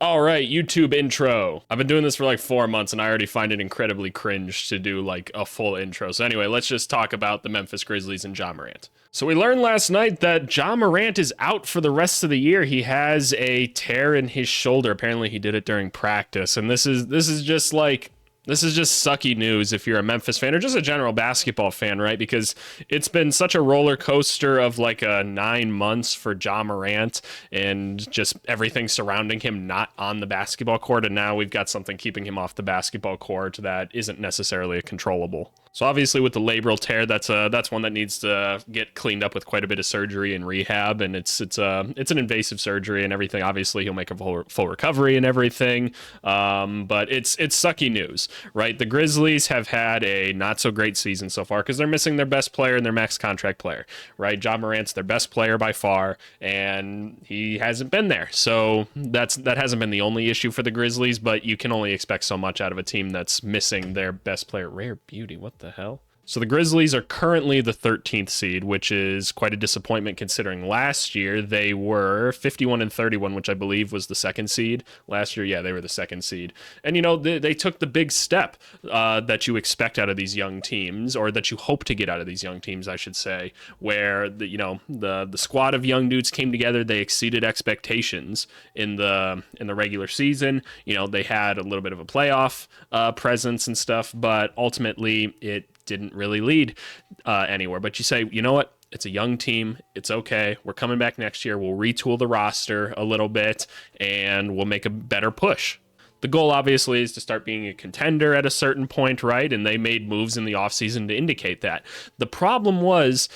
All right, YouTube intro. I've been doing this for like 4 months and I already find it incredibly cringe to do like a full intro. So anyway, let's just talk about the Memphis Grizzlies and Ja Morant. So we learned last night that Ja Morant is out for the rest of the year. He has a tear in his shoulder. Apparently he did it during practice. And this is just sucky news if you're a Memphis fan or just a general basketball fan, right? Because it's been such a roller coaster of like 9 months for Ja Morant and just everything surrounding him not on the basketball court. And now we've got something keeping him off the basketball court that isn't necessarily a controllable. So obviously with the labral tear, that's one that needs to get cleaned up with quite a bit of surgery and rehab, and it's an invasive surgery and everything. Obviously he'll make a full recovery and everything, but it's sucky news, right? The Grizzlies have had a not so great season so far because they're missing their best player and their max contract player, right? Ja Morant's their best player by far, and he hasn't been there. So that hasn't been the only issue for the Grizzlies, but you can only expect so much out of a team that's missing their best player. Rare beauty, what the hell? So the Grizzlies are currently the 13th seed, which is quite a disappointment considering last year they were 51-31, which I believe was the second seed. Last year, yeah, they were the second seed. And, you know, they took the big step that you expect out of these young teams, or that you hope to get out of these young teams, I should say, where, the squad of young dudes came together. They exceeded expectations in the regular season. You know, they had a little bit of a playoff presence and stuff, but ultimately it didn't really lead anywhere. But you say, you know what? It's a young team. It's okay. We're coming back next year. We'll retool the roster a little bit and we'll make a better push. The goal obviously is to start being a contender at a certain point, right? And they made moves in the offseason to indicate that. The problem was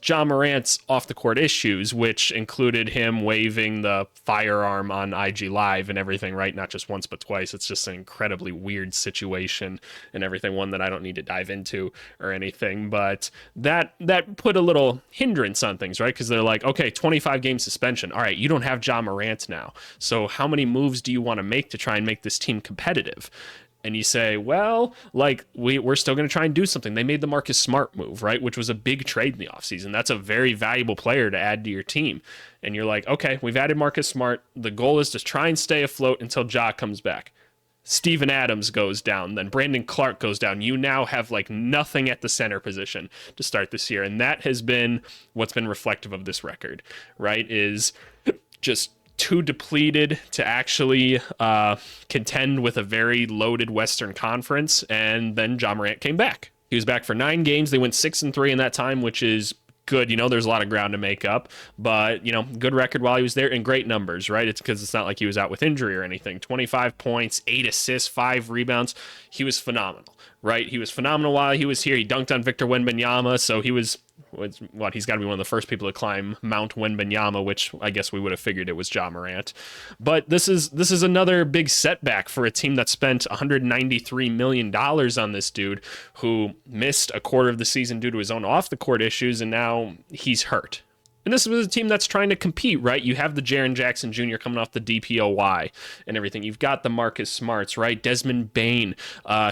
Ja Morant's off-the-court issues, which included him waving the firearm on IG Live and everything, right? Not just once, but twice. It's just an incredibly weird situation and everything, one that I don't need to dive into or anything. But that put a little hindrance on things, right? Because they're like, okay, 25-game suspension. All right, you don't have Ja Morant now. So how many moves do you want to make to try and make this team competitive? And you say, well, like, we're still going to try and do something. They made the Marcus Smart move, right? Which was a big trade in the offseason. That's a very valuable player to add to your team. And you're like, okay, we've added Marcus Smart. The goal is to try and stay afloat until Ja comes back. Steven Adams goes down, then Brandon Clark goes down. You now have like nothing at the center position to start this year. And that has been what's been reflective of this record, right? Is just too depleted to actually contend with a very loaded Western Conference. And then Ja Morant came back. He was back for 9 games. They went 6-3 in that time, which is good. You know, there's a lot of ground to make up, but, you know, good record while he was there and great numbers, right? It's because it's not like he was out with injury or anything. 25 points, 8 assists, 5 rebounds. He was phenomenal, right? He was phenomenal while he was here. He dunked on Victor Wembanyama, so he's got to be one of the first people to climb Mount Wembanyama, which I guess we would have figured it was Ja Morant. But this is another big setback for a team that spent $193 million on this dude who missed a quarter of the season due to his own off-the-court issues, and now he's hurt. And this was a team that's trying to compete, right? You have the Jaren Jackson Jr. coming off the DPOY and everything. You've got the Marcus Smarts, right? Desmond Bane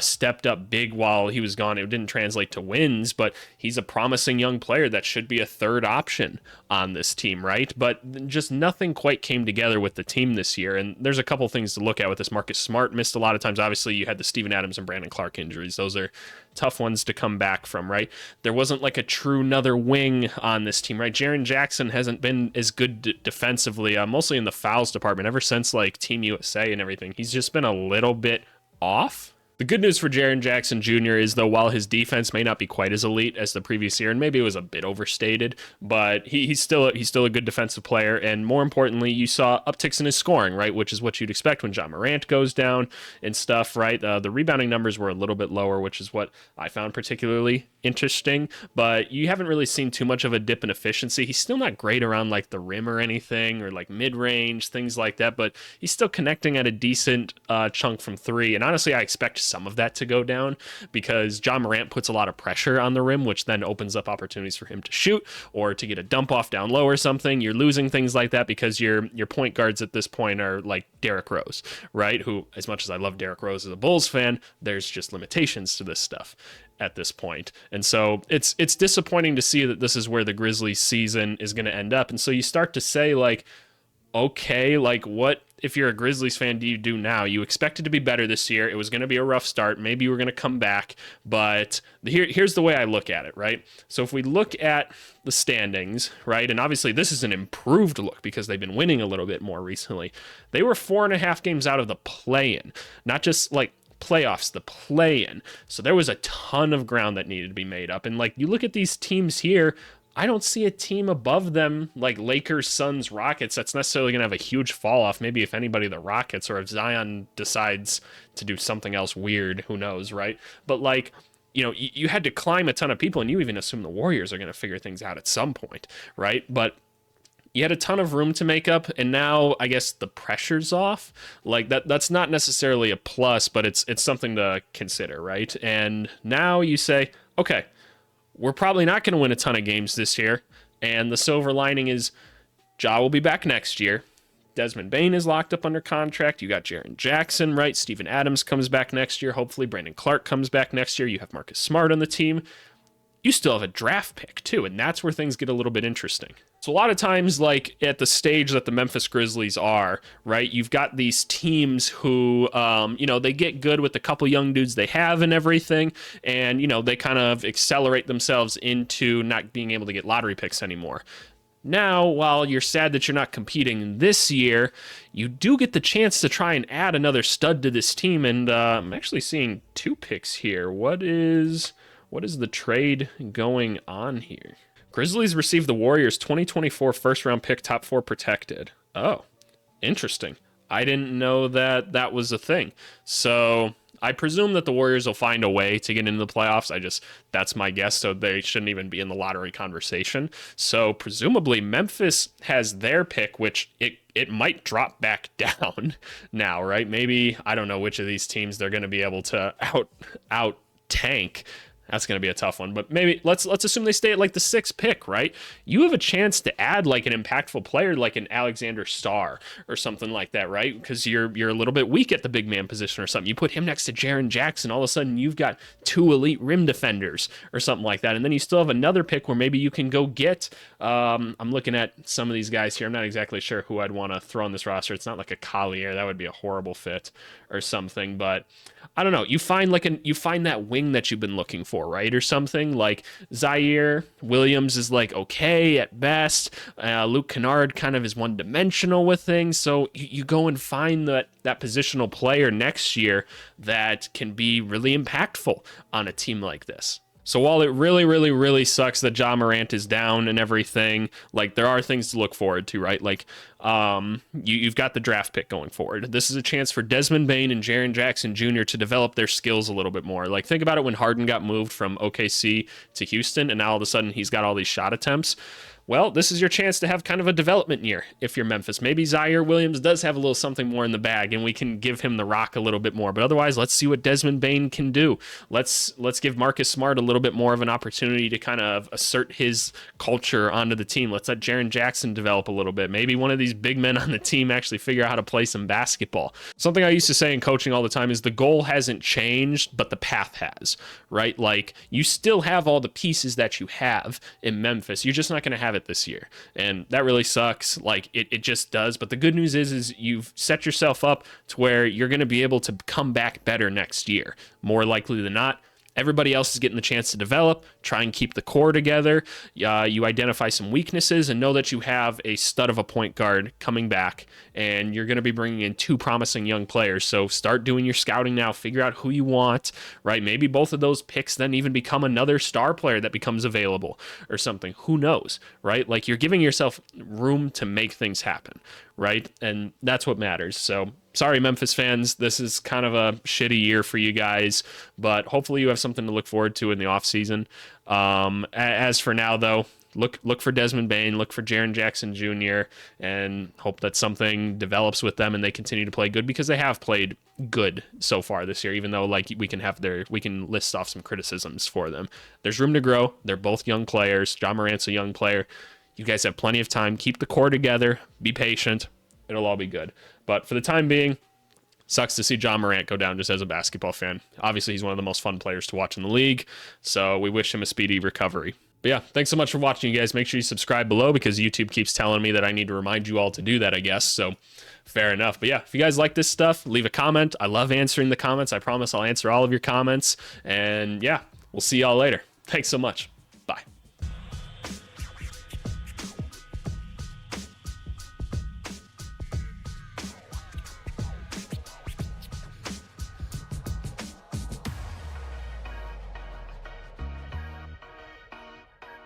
stepped up big while he was gone. It didn't translate to wins, but he's a promising young player that should be a third option on this team, right? But just nothing quite came together with the team this year. And there's a couple things to look at with this. Marcus Smart missed a lot of times. Obviously, you had the Steven Adams and Brandon Clark injuries. Those are tough ones to come back from, right? There wasn't like a true another wing on this team, right? Jaren Jackson hasn't been as good defensively, mostly in the fouls department ever since like Team USA and everything. He's just been a little bit off. The good news for Jaren Jackson Jr. is, though, while his defense may not be quite as elite as the previous year, and maybe it was a bit overstated, but he's still a good defensive player, and more importantly, you saw upticks in his scoring, right, which is what you'd expect when Ja Morant goes down and stuff, right? The rebounding numbers were a little bit lower, which is what I found particularly interesting, but you haven't really seen too much of a dip in efficiency. He's still not great around like the rim or anything, or like mid-range, things like that, but he's still connecting at a decent chunk from three, and honestly, I expect some of that to go down because Ja Morant puts a lot of pressure on the rim, which then opens up opportunities for him to shoot or to get a dump off down low or something. You're losing things like that because your point guards at this point are like Derrick Rose, right? Who, as much as I love Derrick Rose as a Bulls fan, there's just limitations to this stuff at this point. And so it's disappointing to see that this is where the Grizzlies season is going to end up. And so you start to say, like, okay, like, what if you're a Grizzlies fan, do you do now? You expect it to be better this year. It was going to be a rough start. Maybe you were going to come back, but here's the way I look at it, right? So if we look at the standings, right, and obviously this is an improved look because they've been winning a little bit more recently. They were 4.5 games out of the play-in, not just like playoffs, the play-in. So there was a ton of ground that needed to be made up. And like you look at these teams here, I don't see a team above them like Lakers, Suns, Rockets that's necessarily going to have a huge fall off. Maybe if anybody, the Rockets, or if Zion decides to do something else weird, who knows, right? But like, you know, you had to climb a ton of people, and you even assume the Warriors are going to figure things out at some point, right? But you had a ton of room to make up, and now I guess the pressure's off. Like that's not necessarily a plus, but it's something to consider, right? And now you say, okay, we're probably not going to win a ton of games this year, and the silver lining is Ja will be back next year. Desmond Bane is locked up under contract. You got Jaren Jackson, right? Steven Adams comes back next year. Hopefully Brandon Clark comes back next year. You have Marcus Smart on the team. You still have a draft pick too, and that's where things get a little bit interesting. So a lot of times, like at the stage that the Memphis Grizzlies are, right, you've got these teams who, you know, they get good with the couple young dudes they have and everything, and, you know, they kind of accelerate themselves into not being able to get lottery picks anymore. Now, while you're sad that you're not competing this year, you do get the chance to try and add another stud to this team, and I'm actually seeing 2 picks here. What is the trade going on here? Grizzlies received the Warriors 2024 first-round pick, top 4 protected. Oh, interesting. I didn't know that was a thing. So I presume that the Warriors will find a way to get into the playoffs. That's my guess, so they shouldn't even be in the lottery conversation. So presumably Memphis has their pick, which it might drop back down now, right? Maybe, I don't know which of these teams they're going to be able to out tank. That's going to be a tough one, but maybe let's assume they stay at like the 6th pick, right? You have a chance to add like an impactful player like an Alexander Starr or something like that, right? Because you're a little bit weak at the big man position or something. You put him next to Jaren Jackson, all of a sudden you've got 2 elite rim defenders or something like that. And then you still have another pick where maybe you can go get, I'm looking at some of these guys here. I'm not exactly sure who I'd want to throw on this roster. It's not like a Collier. That would be a horrible fit or something, but I don't know. You find that wing that you've been looking for, right? Or something like Zaire Williams is like okay at best. Luke Kennard kind of is one-dimensional with things. So you go and find that positional player next year that can be really impactful on a team like this. So while it really, really, really sucks that Ja Morant is down and everything, like there are things to look forward to, right? Like you've got the draft pick going forward. This is a chance for Desmond Bane and Jaren Jackson Jr. to develop their skills a little bit more. Like think about it when Harden got moved from OKC to Houston, and now all of a sudden he's got all these shot attempts. Well, this is your chance to have kind of a development year if you're Memphis. Maybe Zaire Williams does have a little something more in the bag, and we can give him the rock a little bit more. But otherwise, let's see what Desmond Bane can do. Let's give Marcus Smart a little bit more of an opportunity to kind of assert his culture onto the team. Let's let Jaren Jackson develop a little bit. Maybe one of these big men on the team actually figure out how to play some basketball. Something I used to say in coaching all the time is the goal hasn't changed, but the path has, right? Like you still have all the pieces that you have in Memphis. You're just not going to have it this year, and that really sucks. Like it just does. But the good news is you've set yourself up to where you're going to be able to come back better next year, more likely than not. Everybody else is getting the chance to develop, try and keep the core together. You identify some weaknesses and know that you have a stud of a point guard coming back, and you're going to be bringing in 2 promising young players. So start doing your scouting now, figure out who you want, right? Maybe both of those picks then even become another star player that becomes available or something. Who knows, right? Like you're giving yourself room to make things happen, right? And that's what matters. So sorry, Memphis fans, this is kind of a shitty year for you guys, but hopefully you have something to look forward to in the offseason. As for now, though, look for Desmond Bane, look for Jaren Jackson Jr., and hope that something develops with them and they continue to play good, because they have played good so far this year, even though like we can list off some criticisms for them. There's room to grow. They're both young players. Ja Morant's a young player. You guys have plenty of time. Keep the core together. Be patient. It'll all be good. But for the time being, sucks to see Ja Morant go down just as a basketball fan. Obviously, he's one of the most fun players to watch in the league, so we wish him a speedy recovery. But yeah, thanks so much for watching, you guys. Make sure you subscribe below, because YouTube keeps telling me that I need to remind you all to do that, I guess. So fair enough. But yeah, if you guys like this stuff, leave a comment. I love answering the comments. I promise I'll answer all of your comments. And yeah, we'll see y'all later. Thanks so much.